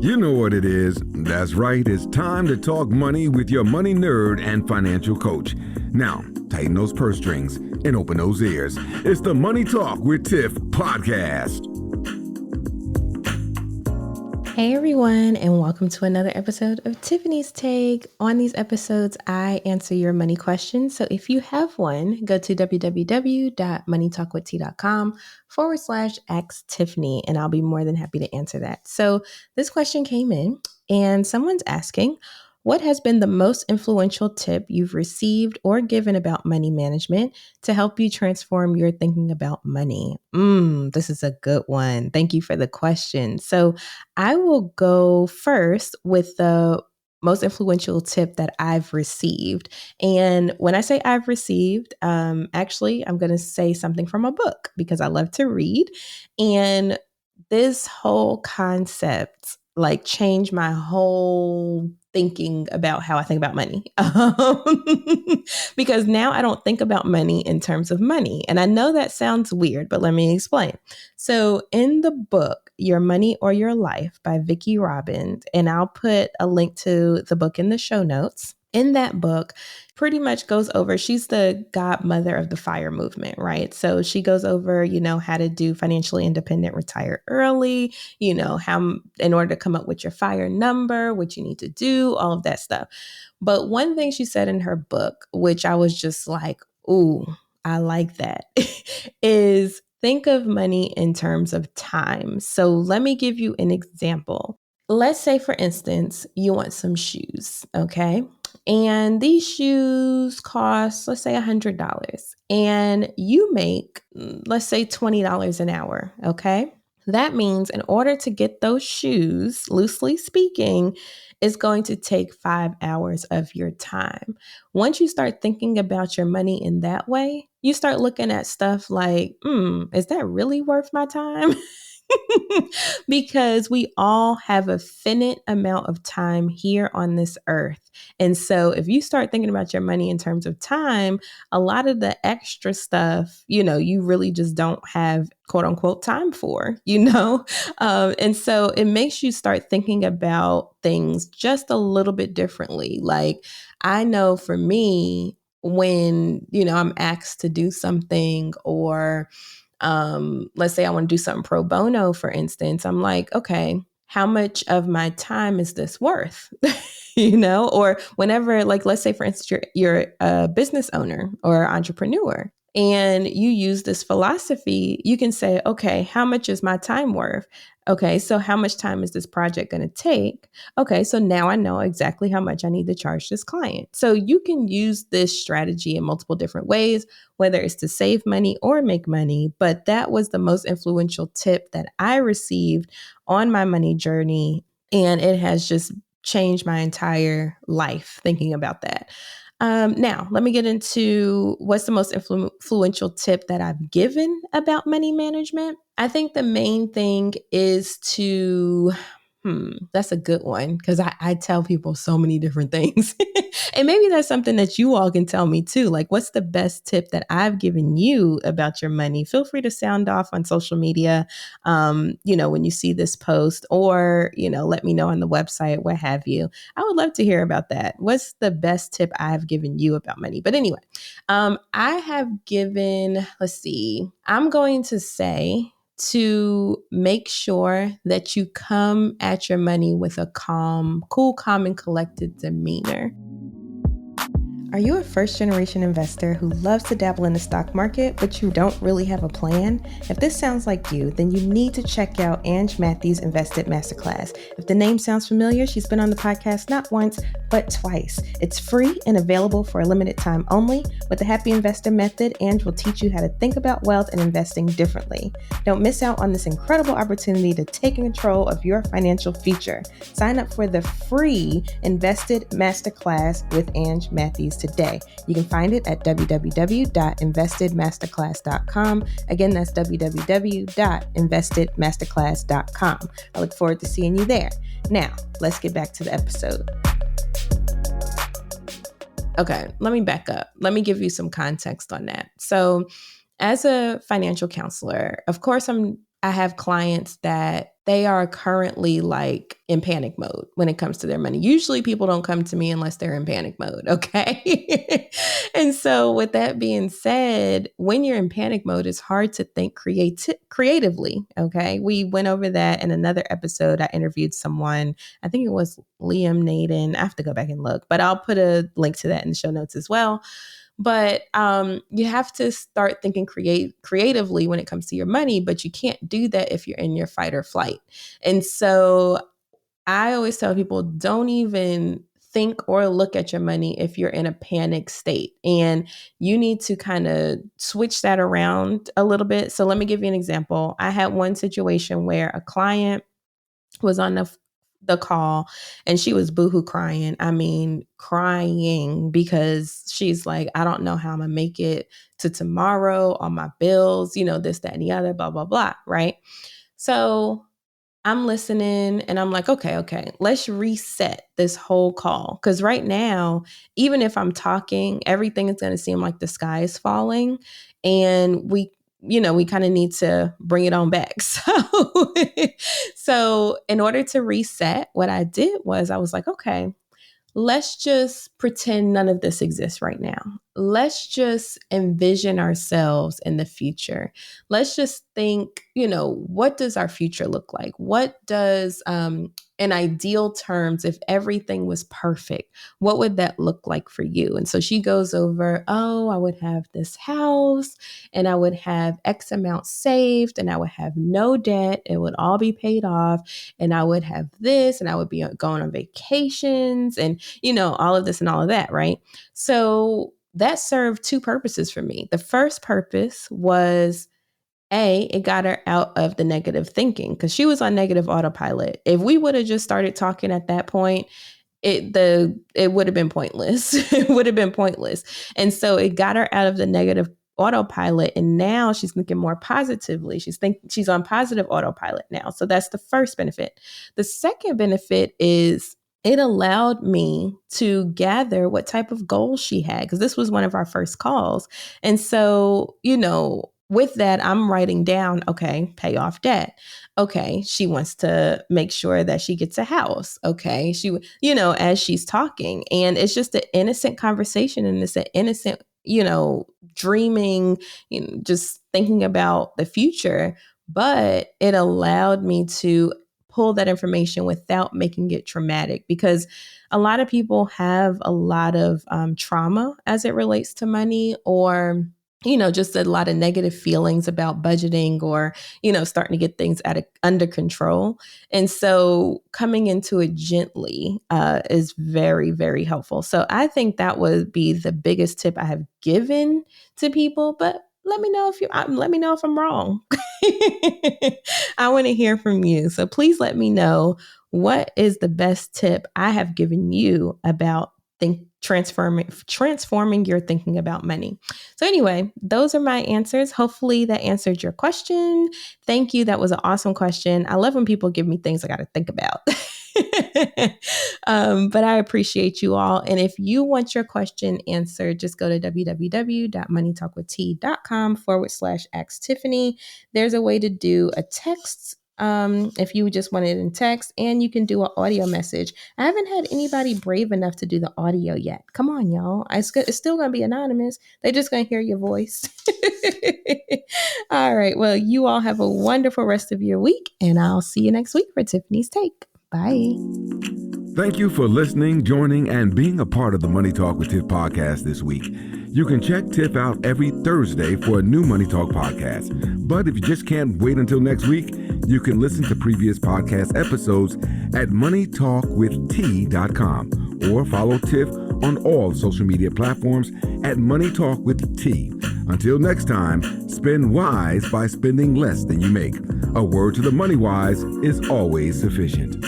You know what it is. That's right. It's time to talk money with your money nerd and financial coach. Now, tighten those purse strings and open those ears. It's the Money Talk with Tiff podcast. Hey everyone, and welcome to another episode of Tiffany's Take. On these episodes, I answer your money questions. So if you have one, go to www.moneytalkwitht.com/ask Tiffany, and I'll be more than happy to answer that. So this question came in, and someone's asking, what has been the most influential tip you've received or given about money management to help you transform your thinking about money? This is a good one. Thank you for the question. So I will go first with the most influential tip that I've received. And when I say I've received, actually, I'm going to say something from a book because I love to read. And this whole concept changed my whole thinking about how I think about money. Because now I don't think about money in terms of money. And I know that sounds weird, but let me explain. So in the book, Your Money or Your Life by Vicki Robbins, and I'll put a link to the book in the show notes. In that book, pretty much goes over, she's the godmother of the FIRE movement, right? So she goes over, how to do financially independent, retire early, how, in order to come up with your FIRE number, what you need to do, all of that stuff. But one thing she said in her book, which I was just like, ooh, I like that, is think of money in terms of time. So let me give you an example. Let's say, for instance, you want some shoes, okay? And these shoes cost, let's say, $100. And you make, let's say, $20 an hour, okay? That means in order to get those shoes, loosely speaking, it's going to take 5 hours of your time. Once you start thinking about your money in that way, you start looking at stuff like, is that really worth my time? Because we all have a finite amount of time here on this earth. And so if you start thinking about your money in terms of time, a lot of the extra stuff, you really just don't have quote unquote time for, and so it makes you start thinking about things just a little bit differently. Like I know for me, when, I'm asked to do something or let's say I want to do something pro bono, for instance, I'm like, okay, how much of my time is this worth? Or whenever, let's say, for instance, you're a business owner or entrepreneur and you use this philosophy, you can say, okay, how much is my time worth? Okay, so how much time is this project going to take? Okay, so now I know exactly how much I need to charge this client. So you can use this strategy in multiple different ways, whether it's to save money or make money. But that was the most influential tip that I received on my money journey. And it has just changed my entire life thinking about that. Now, let me get into what's the most influential tip that I've given about money management. I think the main thing is to, that's a good one because I tell people so many different things. And maybe that's something that you all can tell me too. Like, what's the best tip that I've given you about your money? Feel free to sound off on social media, when you see this post or, let me know on the website, what have you. I would love to hear about that. What's the best tip I've given you about money? But anyway, I have given, I'm going to say to make sure that you come at your money with a cool, calm, and collected demeanor. Are you a first-generation investor who loves to dabble in the stock market, but you don't really have a plan? If this sounds like you, then you need to check out Ange Matthews' Invested Masterclass. If the name sounds familiar, she's been on the podcast not once, but twice. It's free and available for a limited time only. With the Happy Investor Method, Ange will teach you how to think about wealth and investing differently. Don't miss out on this incredible opportunity to take control of your financial future. Sign up for the free Invested Masterclass with Ange Matthews today. You can find it at www.investedmasterclass.com. Again, that's www.investedmasterclass.com. I look forward to seeing you there. Now, let's get back to the episode. Okay, let me back up. Let me give you some context on that. So, as a financial counselor, of course, I have clients that they are currently like in panic mode when it comes to their money. Usually people don't come to me unless they're in panic mode. Okay. And so with that being said, when you're in panic mode, it's hard to think creatively. Okay. We went over that in another episode. I interviewed someone, I think it was Liam Naden. I have to go back and look, but I'll put a link to that in the show notes as well. But you have to start thinking creatively when it comes to your money, but you can't do that if you're in your fight or flight. And so I always tell people, don't even think or look at your money if you're in a panic state. And you need to kind of switch that around a little bit. So let me give you an example. I had one situation where a client was on the call and she was boohoo crying. I mean, crying because she's like, I don't know how I'm gonna make it to tomorrow on my bills, this, that, and the other, blah, blah, blah. Right. So I'm listening and I'm like, okay, let's reset this whole call. Because right now, even if I'm talking, everything is going to seem like the sky is falling. And we kind of need to bring it on back. So in order to reset, what I did was I was like, okay, let's just pretend none of this exists right now. Let's just envision ourselves in the future. Let's just think, what does our future look like? What does, in ideal terms, if everything was perfect, what would that look like for you? And so she goes over, I would have this house and I would have X amount saved and I would have no debt. It would all be paid off and I would have this and I would be going on vacations and, all of this and all of that. Right. So that served two purposes for me. The first purpose was, it got her out of the negative thinking because she was on negative autopilot. If we would have just started talking at that point, it would have been pointless. It would have been pointless. And so it got her out of the negative autopilot. And now she's thinking more positively. She's on positive autopilot now. So that's the first benefit. The second benefit is it allowed me to gather what type of goals she had because this was one of our first calls. And so, with that, I'm writing down, okay, pay off debt. Okay, she wants to make sure that she gets a house. Okay, as she's talking. And it's just an innocent conversation and it's an innocent, dreaming, just thinking about the future. But it allowed me to pull that information without making it traumatic because a lot of people have a lot of trauma as it relates to money or just a lot of negative feelings about budgeting or, starting to get things under control. And so coming into it gently is very, very helpful. So I think that would be the biggest tip I have given to people, but let me know if I'm wrong. I want to hear from you. So please let me know what is the best tip I have given you about transforming your thinking about money. So anyway, those are my answers. Hopefully that answered your question. Thank you. That was an awesome question. I love when people give me things I got to think about. But I appreciate you all. And if you want your question answered, just go to www.moneytalkwitht.com/Ask Tiffany. There's a way to do a text if you just want it in text, and you can do an audio message. I haven't had anybody brave enough to do the audio yet. Come on, y'all. It's still going to be anonymous. They're just going to hear your voice. All right. Well, you all have a wonderful rest of your week, and I'll see you next week for Tiffany's Take. Bye. Thank you for listening, joining, and being a part of the Money Talk with Tiff podcast this week. You can check Tiff out every Thursday for a new Money Talk podcast. But if you just can't wait until next week, you can listen to previous podcast episodes at moneytalkwitht.com or follow Tiff on all social media platforms at Money Talk with T. Until next time, spend wise by spending less than you make. A word to the money wise is always sufficient.